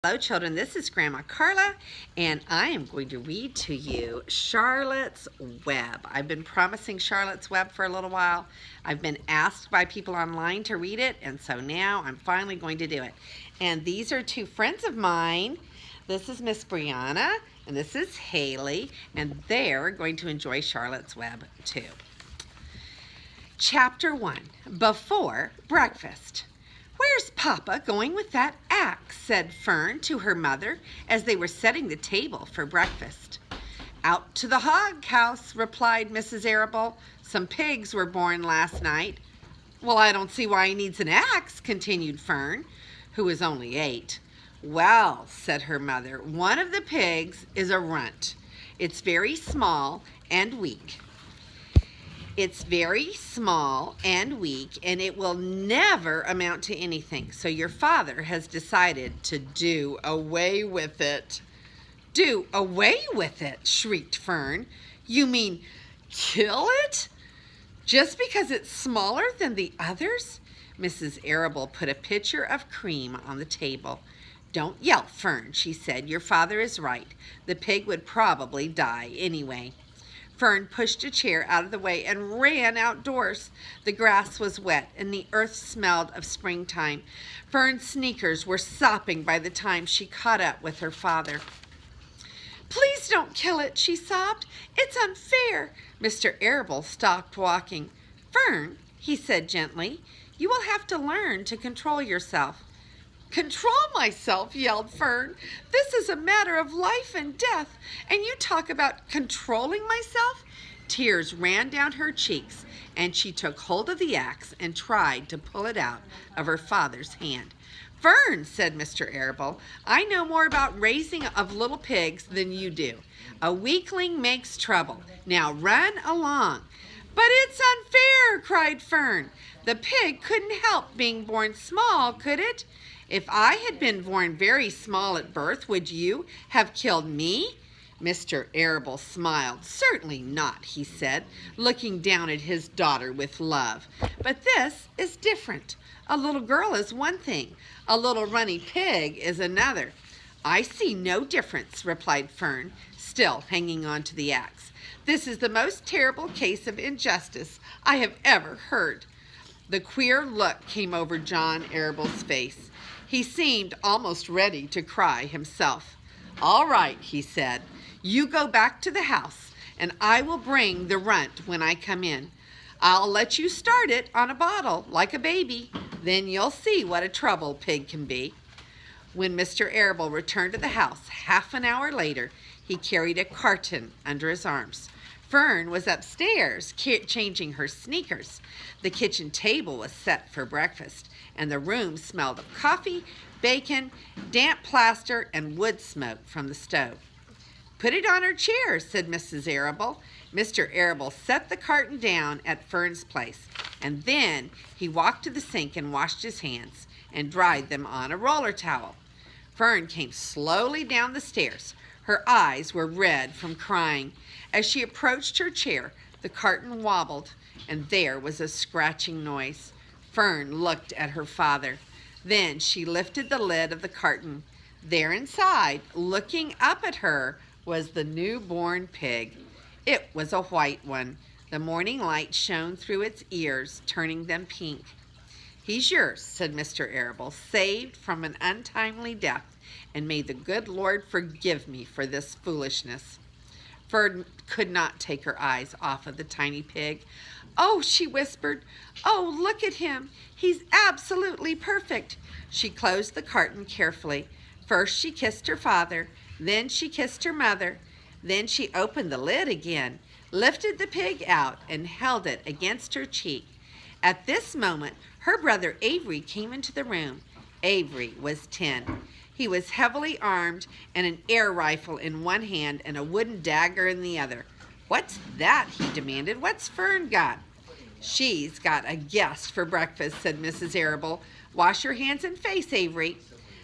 Hello children, this is Grandma Carla and I am going to read to you Charlotte's Web. I've been promising Charlotte's Web for a little while. I've been asked by people online to read it, and so now I'm finally going to do it. And these are two friends of mine. This is Miss Brianna and this is Hailey, and they're going to enjoy Charlotte's Web too. Chapter 1, Before Breakfast. "Where's Papa going with that axe?" said Fern to her mother as they were setting the table for breakfast. "Out to the hog house," replied Mrs. Arable. "Some pigs were born last night." "Well, I don't see why he needs an axe," continued Fern, who was only 8. "Well," said her mother, "one of the pigs is a runt. It's very small and weak. It's very small and weak, and it will never amount to anything. So your father has decided to do away with it." "Do away with it?" shrieked Fern. "You mean kill it? Just because it's smaller than the others?" Mrs. Arable put a pitcher of cream on the table. "Don't yell, Fern," she said. "Your father is right. The pig would probably die anyway." Fern pushed a chair out of the way and ran outdoors. The grass was wet and the earth smelled of springtime. Fern's sneakers were sopping by the time she caught up with her father. "Please don't kill it," she sobbed. "It's unfair." Mr. Arable stopped walking. "Fern," he said gently, "you will have to learn to control yourself." "Control myself?" yelled Fern. "This is a matter of life and death, and you talk about controlling myself?" Tears ran down her cheeks, and she took hold of the axe and tried to pull it out of her father's hand. "Fern," said Mr. Arable, "I know more about raising of little pigs than you do. A weakling makes trouble. Now run along." "But it's unfair," cried Fern. "The pig couldn't help being born small, could it? If I had been born very small at birth, would you have killed me?" Mr. Arable smiled. "Certainly not," he said, looking down at his daughter with love. "But this is different. A little girl is one thing. A little runny pig is another." "I see no difference," replied Fern, still hanging on to the axe. "This is the most terrible case of injustice I have ever heard." The queer look came over John Arable's face. He seemed almost ready to cry himself. "All right," he said. "You go back to the house, and I will bring the runt when I come in. I'll let you start it on a bottle, like a baby. Then you'll see what a trouble pig can be." When Mr. Arable returned to the house half an hour later, he carried a carton under his arms. Fern was upstairs changing her sneakers. The kitchen table was set for breakfast, and the room smelled of coffee, bacon, damp plaster, and wood smoke from the stove. "Put it on her chair," said Mrs. Arable. Mr. Arable set the carton down at Fern's place, and then he walked to the sink and washed his hands and dried them on a roller towel. Fern came slowly down the stairs. Her eyes were red from crying. As she approached her chair, the carton wobbled, and there was a scratching noise. Fern looked at her father. Then she lifted the lid of the carton. There inside, looking up at her, was the newborn pig. It was a white one. The morning light shone through its ears, turning them pink. "He's yours," said Mr. Arable, "saved from an untimely death, and may the good Lord forgive me for this foolishness." Fern could not take her eyes off of the tiny pig. "Oh," she whispered, "oh, look at him. He's absolutely perfect." She closed the carton carefully. First she kissed her father, then she kissed her mother. Then she opened the lid again, lifted the pig out, and held it against her cheek. At this moment, her brother Avery came into the room. Avery was 10. He was heavily armed and an air rifle in one hand and a wooden dagger in the other. "What's that?" he demanded. "What's Fern got?" "She's got a guest for breakfast," said Mrs. Arable. "Wash your hands and face, Avery."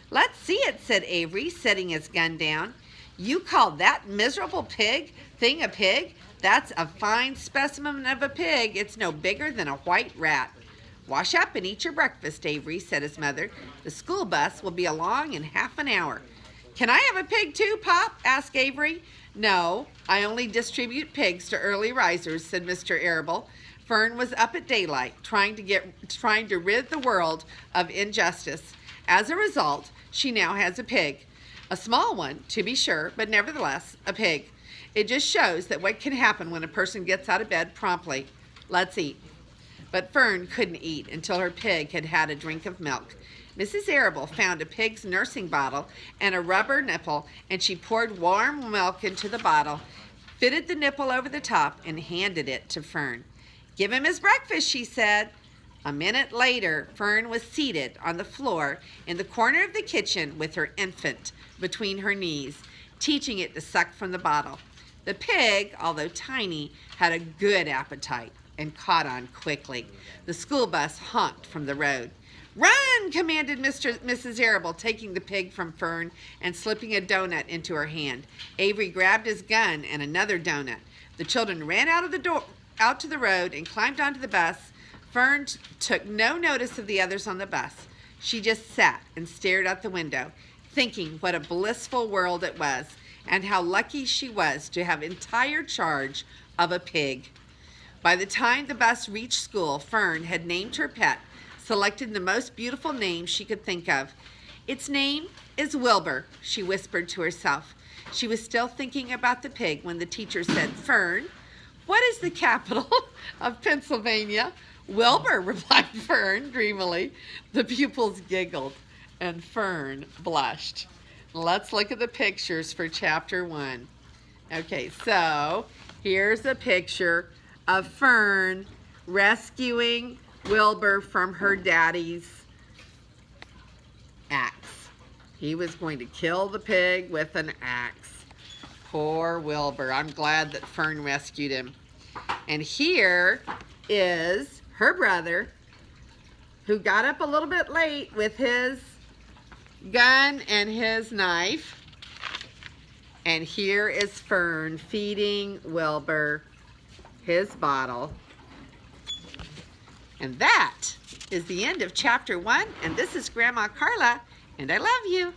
"Let's see it," said Avery, setting his gun down. "You call that miserable thing a pig? That's a fine specimen of a pig. It's no bigger than a white rat." "Wash up and eat your breakfast, Avery," said his mother. "The school bus will be along in half an hour." "Can I have a pig too, Pop?" asked Avery. "No, I only distribute pigs to early risers," said Mr. Arable. Fern was up at daylight, trying to rid the world of injustice. As a result, she now has a pig. A small one, to be sure, but nevertheless, a pig. It just shows that what can happen when a person gets out of bed promptly. Let's eat. But Fern couldn't eat until her pig had had a drink of milk. Mrs. Arable found a pig's nursing bottle and a rubber nipple, and she poured warm milk into the bottle, fitted the nipple over the top, and handed it to Fern. "Give him his breakfast," she said. A minute later, Fern was seated on the floor in the corner of the kitchen with her infant between her knees, teaching it to suck from the bottle. The pig, although tiny, had a good appetite and caught on quickly. The school bus honked from the road. "Run!" commanded Mrs. Arable, taking the pig from Fern and slipping a donut into her hand. Avery grabbed his gun and another donut. The children ran out to the road and climbed onto the bus. Fern took no notice of the others on the bus. She just sat and stared out the window, thinking what a blissful world it was and how lucky she was to have entire charge of a pig. By the time the bus reached school, Fern had named her pet, selected the most beautiful name she could think of. "Its name is Wilbur," she whispered to herself. She was still thinking about the pig when the teacher said, "Fern, what is the capital of Pennsylvania?" "Wilbur," replied Fern dreamily. The pupils giggled and Fern blushed. Let's look at the pictures for chapter 1. Okay, so here's a picture of Fern rescuing Wilbur from her daddy's axe. He was going to kill the pig with an axe. Poor Wilbur. I'm glad that Fern rescued him. And here is her brother, who got up a little bit late with his gun and his knife. And here is Fern feeding Wilbur his bottle. And that is the end of chapter 1. And this is Grandma Carla, and I love you.